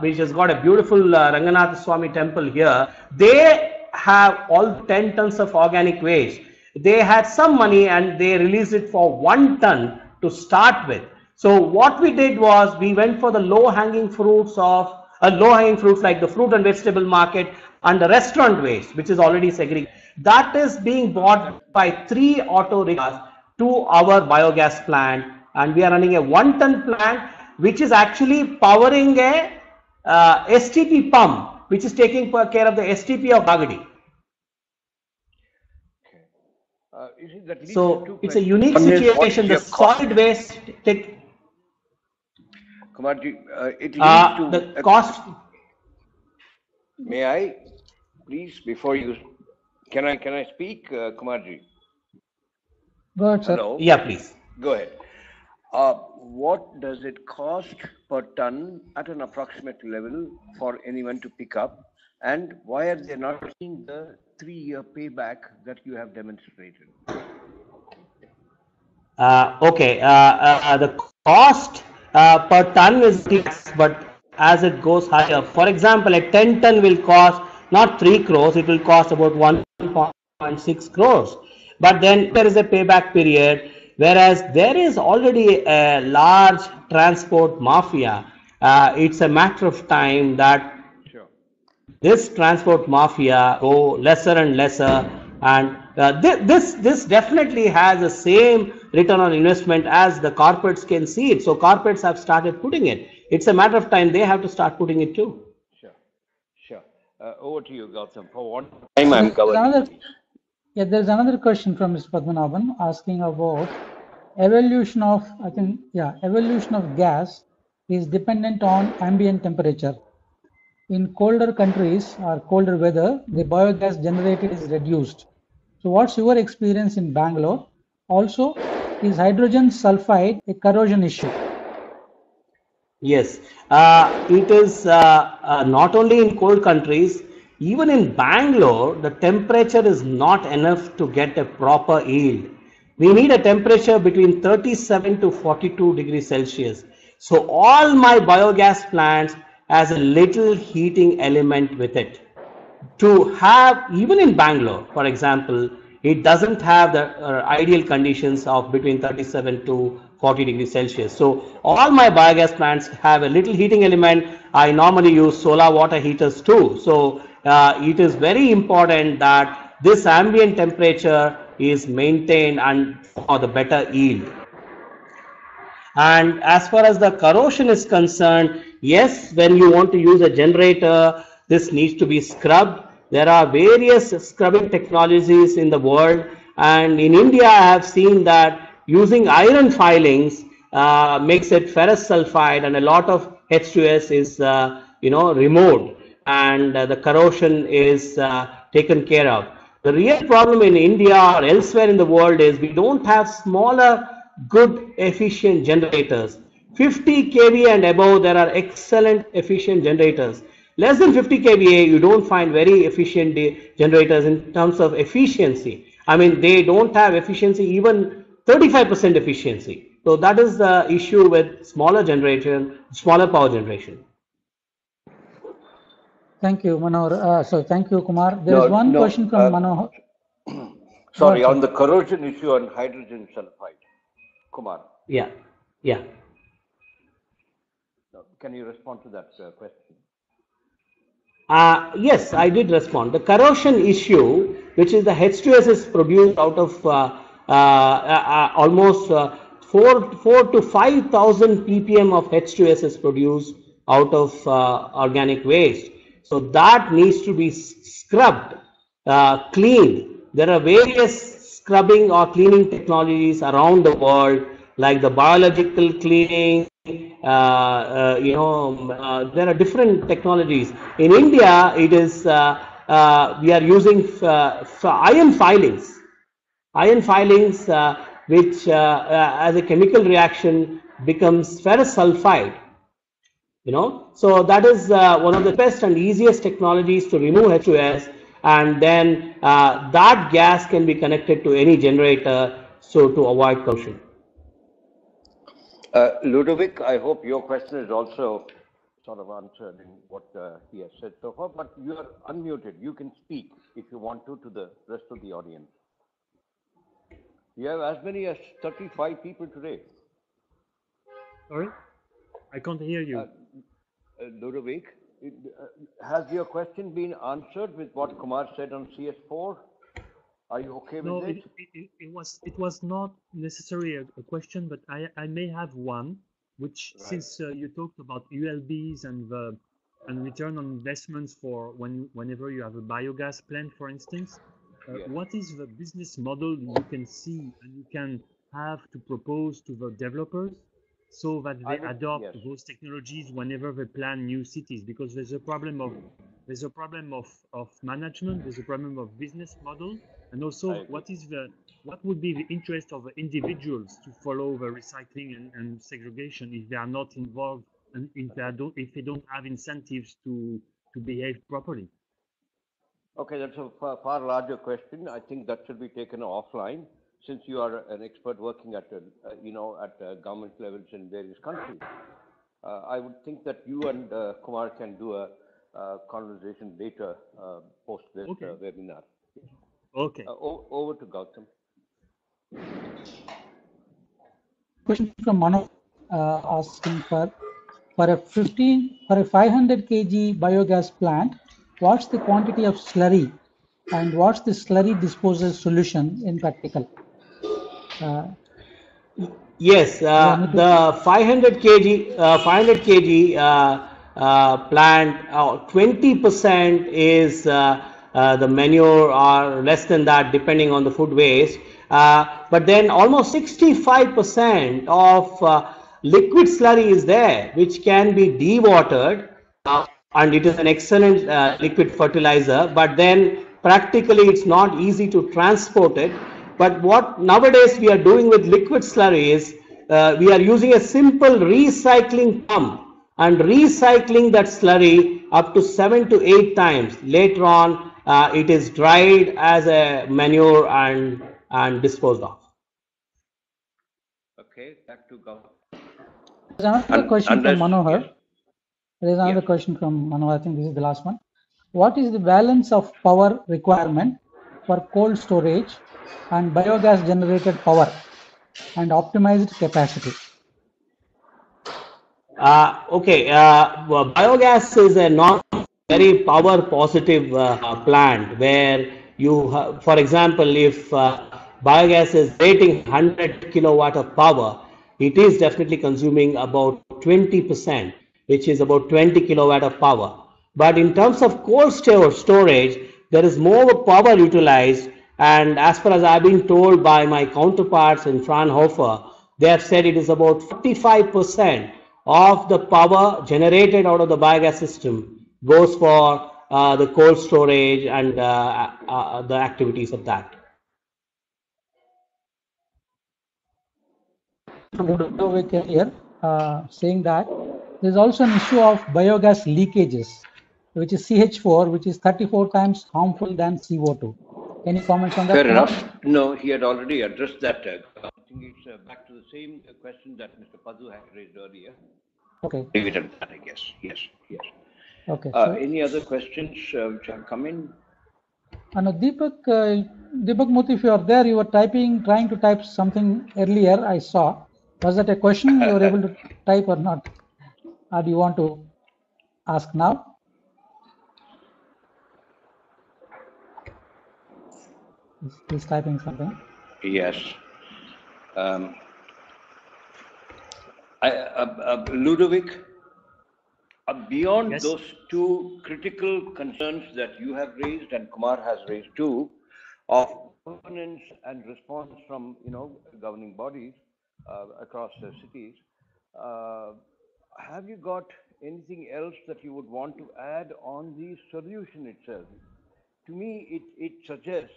which has got a beautiful Ranganath Swami temple here, they have all 10 tons of organic waste. They had some money and they released it for 1 ton to start with. So what we did was we went for the low-hanging fruits like the fruit and vegetable market and the restaurant waste, which is already segregated. That is being bought by 3 auto rickshaws to our biogas plant, and we are running a 1 ton plant which is actually powering a STP pump, which is taking care of the STP of Magadi. So it's a unique situation. The solid waste Kumarji, it leads to the cost. May I, please, before you, can I speak, Kumarji? Go ahead, sir. Hello. Yeah, please. Go ahead. What does it cost per ton at an approximate level for anyone to pick up, and why are they not seeing the 3-year payback that you have demonstrated? Okay, the cost per ton is fixed, but as it goes higher, for example, a 10 ton will cost not 3 crores, it will cost about 1.6 crores. But then there is a payback period, whereas there is already a large transport mafia. It's a matter of time that this transport mafia go lesser and lesser, and this definitely has the same return on investment as the corporates can see it. So corporates have started putting it. It's a matter of time they have to start putting it too. Sure. Over to you, Gautam. For one time, I'm covering. There's another question from Mr. Padmanabhan asking about evolution of, evolution of gas is dependent on ambient temperature. In colder countries or colder weather, the biogas generated is reduced. So what's your experience in Bangalore? Also, is hydrogen sulfide a corrosion issue? Yes, it is not only in cold countries, Even in Bangalore, the temperature is not enough to get a proper yield. We need a temperature between 37 to 42 degrees Celsius. So all my biogas plants has a little heating element with it. To have, even in Bangalore, for example, it doesn't have the ideal conditions of between 37 to 40 degrees Celsius. So all my biogas plants have a little heating element. I normally use solar water heaters too. So it is very important that this ambient temperature is maintained and for the better yield. And as far as the corrosion is concerned, yes, when you want to use a generator, this needs to be scrubbed. There are various scrubbing technologies in the world, and in India I have seen that using iron filings makes it ferrous sulfide, and a lot of H2S is removed, and the corrosion is taken care of. The real problem in India or elsewhere in the world is we don't have smaller, good, efficient generators. 50 kVA and above, there are excellent, efficient generators. Less than 50 kVA, you don't find very efficient generators in terms of efficiency. I mean, they don't have efficiency, even 35% efficiency. So that is the issue with smaller generation, smaller power generation. Thank you, Manohar. So thank you, Kumar. There is one question from Manohar. Sorry, on the corrosion issue on hydrogen sulfide. Kumar. Yeah. Can you respond to that question? Yes, I did respond. The corrosion issue, which is the H2S, is produced out of almost 4 to 5,000 ppm of H2S is produced out of organic waste. So that needs to be scrubbed, cleaned. There are various scrubbing or cleaning technologies around the world, like the biological cleaning. There are different technologies. In India, it is we are using iron filings. Iron filings, which as a chemical reaction becomes ferrous sulfide. So that is one of the best and easiest technologies to remove H2S, and then that gas can be connected to any generator, so to avoid corrosion. Ludovic, I hope your question is also sort of answered in what he has said so far, but you are unmuted. You can speak if you want to the rest of the audience. You have as many as 35 people today. Sorry? I can't hear you. Ludovic, has your question been answered with what Kumar said on CS4? Are you okay with it? No, it was not necessarily a question, but I may have one, which right. Since you talked about ULBs and return on investments for whenever you have a biogas plant, for instance, yes. What is the business model you can see and you can have to propose to the developers so that they adopt yes. those technologies whenever they plan new cities? Because there's a problem of management, there's a problem of business model, and also what would be the interest of the individuals to follow the recycling and segregation if they are not involved and if they don't have incentives to behave properly? Okay, that's a far larger question. I think that should be taken offline, since you are an expert working at government levels in various countries. I would think that you and Kumar can do a conversation later post this webinar. Okay. Over to Gautam. Question from Mano asking for a 500 kg biogas plant, what's the quantity of slurry and what's the slurry disposal solution in practical? Yes, the 500 kg plant, 20% is the manure, or less than that depending on the food waste. But then almost 65% of liquid slurry is there, which can be dewatered, and it is an excellent liquid fertilizer. But then practically it's not easy to transport it. But what nowadays we are doing with liquid slurry is we are using a simple recycling pump and recycling that slurry up to 7 to 8 times. Later on, it is dried as a manure and disposed of. Okay, back to Gaurav. There's another question from Manohar. Yes. There is another question from Manohar. I think this is the last one. What is the balance of power requirement for cold storage and biogas generated power and optimized capacity? Okay, well, biogas is a not very power positive plant where you, for example, if biogas is rating 100 kilowatt of power, it is definitely consuming about 20%, which is about 20 kilowatt of power. But in terms of cold storage, there is more power utilized, and as far as I've been told by my counterparts in Fraunhofer, they have said it is about 45% of the power generated out of the biogas system goes for the cold storage and the activities of that. Here, saying that there is also an issue of biogas leakages, which is CH4, which is 34 times harmful than CO2. Any comments on that? Fair enough. No, he had already addressed that. I think it's back to the same question that Mr. Padu had raised earlier. Okay. Leave it at that, I guess. Yes, yes. Okay. Any other questions which have come in? Deepak Moti, if you are there, you were trying to type something earlier, I saw. Was that a question you were able to type or not? Or do you want to ask now? He's typing something. Yes. Ludovic, beyond Yes. those two critical concerns that you have raised and Kumar has raised too, of governance and response from governing bodies across the cities, have you got anything else that you would want to add on the solution itself? To me, it suggests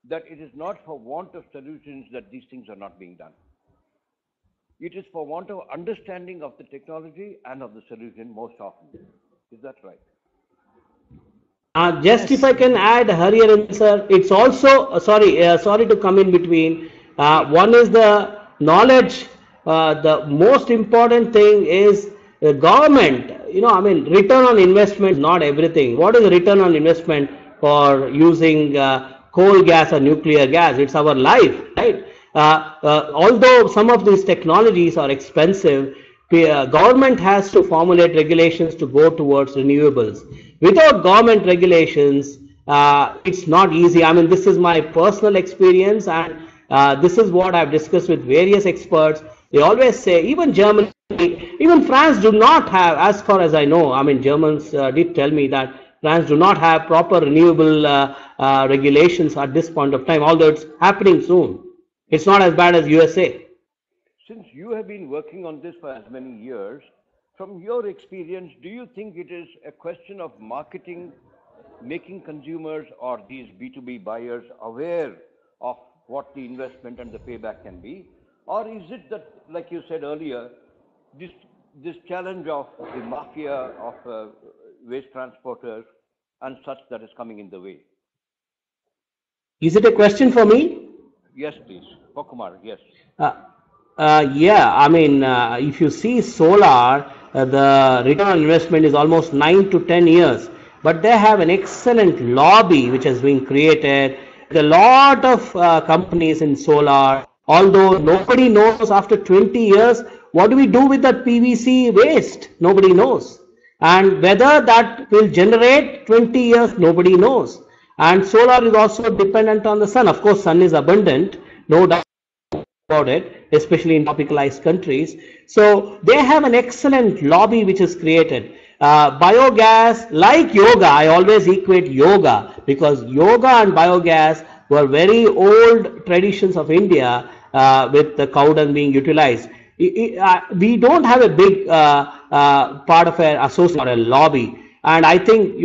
that it is not for want of solutions that these things are not being done. It is for want of understanding of the technology and of the solution most often. Is that right? Just if I can add, Hariharan sir, it's also, sorry to come in between. One is the knowledge. The most important thing is the government, return on investment, not everything. What is return on investment for using coal gas or nuclear gas? It's our life, right? Although some of these technologies are expensive, government has to formulate regulations to go towards renewables. Without government regulations, it's not easy. This is my personal experience, and this is what I've discussed with various experts. They always say, even Germany, even France do not have, as far as I know, Germans did tell me that France do not have proper renewable regulations at this point of time, although it's happening soon. It's not as bad as USA. Since you have been working on this for as many years, from your experience, do you think it is a question of marketing, making consumers or these B2B buyers aware of what the investment and the payback can be? Or is it that, like you said earlier, this challenge of the mafia of waste transporters and such that is coming in the way? Is it a question for me? Yes, please. For Kumar, yes. Yeah, if you see solar, the return on investment is almost 9 to 10 years. But they have an excellent lobby which has been created. There are a lot of companies in solar, although nobody knows after 20 years, what do we do with that PVC waste? Nobody knows. And whether that will generate 20 years, nobody knows. And solar is also dependent on the sun. Of course, sun is abundant, no doubt about it, especially in tropicalized countries. So they have an excellent lobby which is created. Biogas, like yoga, I always equate yoga, because yoga and biogas were very old traditions of India, with the cow dung being utilized. We don't have a big part of an association or a lobby. And I think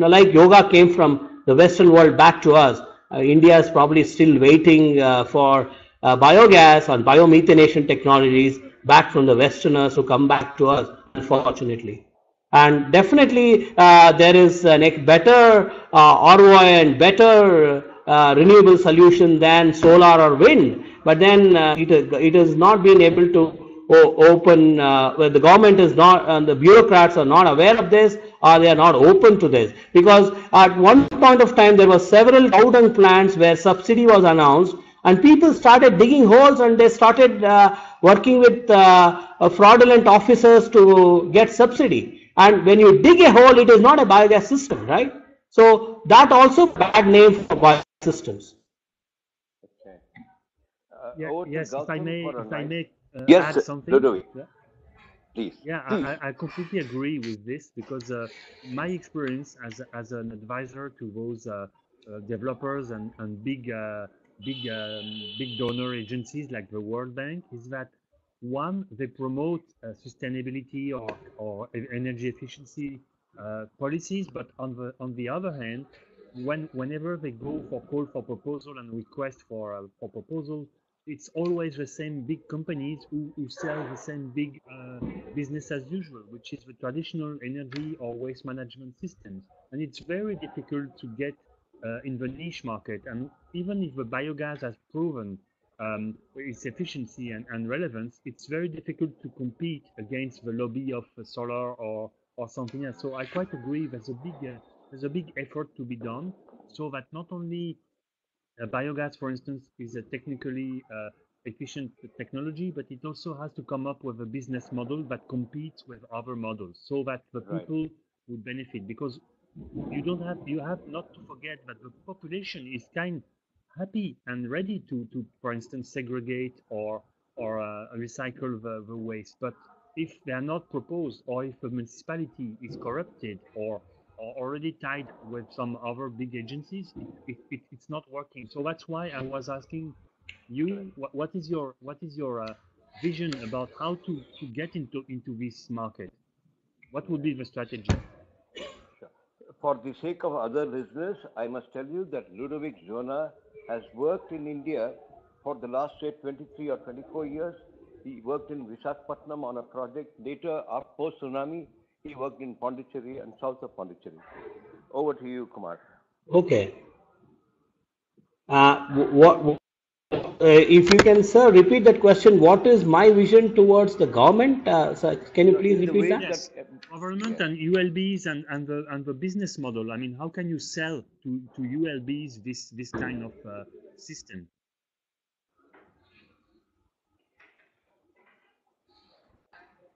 like yoga came from the Western world back to us, India is probably still waiting for biogas and biomethanation technologies back from the Westerners who come back to us, unfortunately. And definitely there is a better ROI and better renewable solution than solar or wind. But then it has not been able to open, the government is not, the bureaucrats are not aware of this, or they are not open to this. Because at one point of time there were several cow dung plants where subsidy was announced, and people started digging holes, and they started working with fraudulent officers to get subsidy. And when you dig a hole, it is not a biogas system, right? So that also bad name for biogas systems. Okay. Yes, if I may yes, add something. Ludovic. Yeah. Please. Yeah, Please. I completely agree with this, because my experience as an advisor to those developers and big donor agencies like the World Bank is that, one, they promote sustainability or energy efficiency policies, but on the other hand, whenever they go for call for proposal and request for proposal, it's always the same big companies who sell the same big business as usual, which is the traditional energy or waste management systems. And it's very difficult to get in the niche market. And even if the biogas has proven its efficiency and relevance, it's very difficult to compete against the lobby of solar or something else. So I quite agree. There's a big effort to be done, so that not only biogas, for instance, is a technically efficient technology, but it also has to come up with a business model that competes with other models, so that the people would benefit. Because you have not to forget that the population is kind happy and ready to for instance, segregate or recycle the waste. But if they are not proposed, or if the municipality is corrupted or already tied with some other big agencies, it's not working. So that's why I was asking you, what is your vision about how to get into this market? What would be the strategy? For the sake of other listeners, I must tell you that Ludovic Zona has worked in India for the last, say, 23 or 24 years. He worked in Visakhapatnam on a project. Later, post tsunami, he worked in Pondicherry and south of Pondicherry. Over to you, Kumar. Okay. If you can, sir, repeat that question. What is my vision towards the government? Sir, can you please repeat that? Yes. Government and ULBs and the business model. I mean, how can you sell to ULBs this kind of system?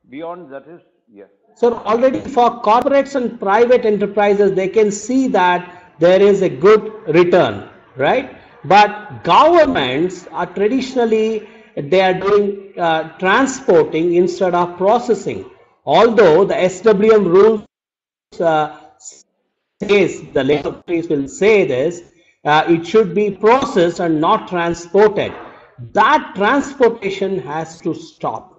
Beyond that is, yes. So already for corporates and private enterprises, they can see that there is a good return, right? But governments are traditionally, they are doing transporting instead of processing. Although the SWM rules says, the labor countries will say this, it should be processed and not transported. That transportation has to stop.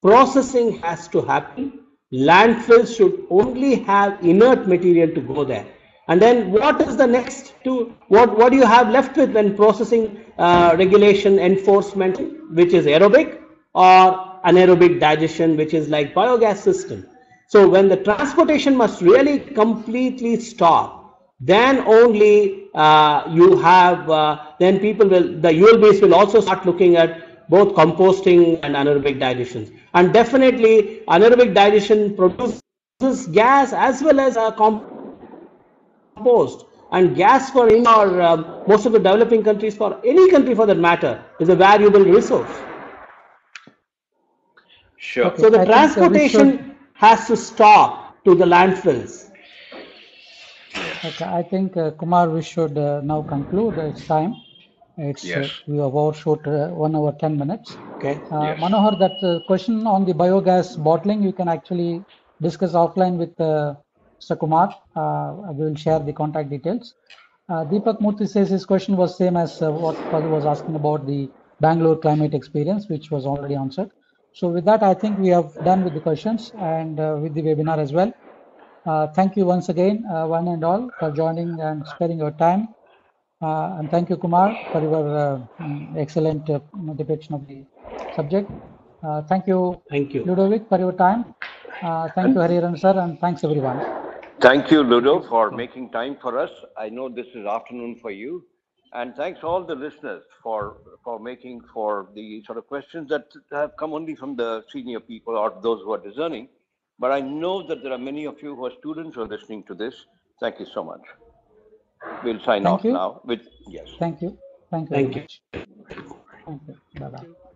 Processing has to happen. Landfills should only have inert material to go there. And then what is the next to, what do you have left with when processing regulation enforcement, which is aerobic or anaerobic digestion, which is like biogas system. So when the transportation must really completely stop, then only you have, then people will, the ULBs will also start looking at both composting and anaerobic digestion. And definitely anaerobic digestion produces gas as well as compost. And gas for India or most of the developing countries, for any country for that matter, is a valuable resource. Sure. Okay, So the transportation has to stop to the landfills. Okay, I think Kumar, we should now conclude. It's time. It's Yes. we have overshot 1 hour 10 minutes. Okay. Yes. Manohar, that question on the biogas bottling, you can actually discuss offline with Mr. Kumar. We will share the contact details. Deepak Murthy says his question was same as what Padhu was asking about the Bangalore climate experience, which was already answered. So with that, I think we have done with the questions and with the webinar as well. Thank you once again, one and all, for joining and sparing your time. And thank you, Kumar, for your excellent depiction of the subject. Thank you, Thank you. Ludovic, for your time. Thank you, Hariharan sir, and thanks everyone. Thank you, Ludo, for making time for us. I know this is afternoon for you. And thanks all the listeners for making for the sort of questions that have come only from the senior people or those who are discerning. But I know that there are many of you who are students who are listening to this. Thank you so much. We'll sign off now. Yes. Thank you. Thank you very much. Thank you. Bye-bye.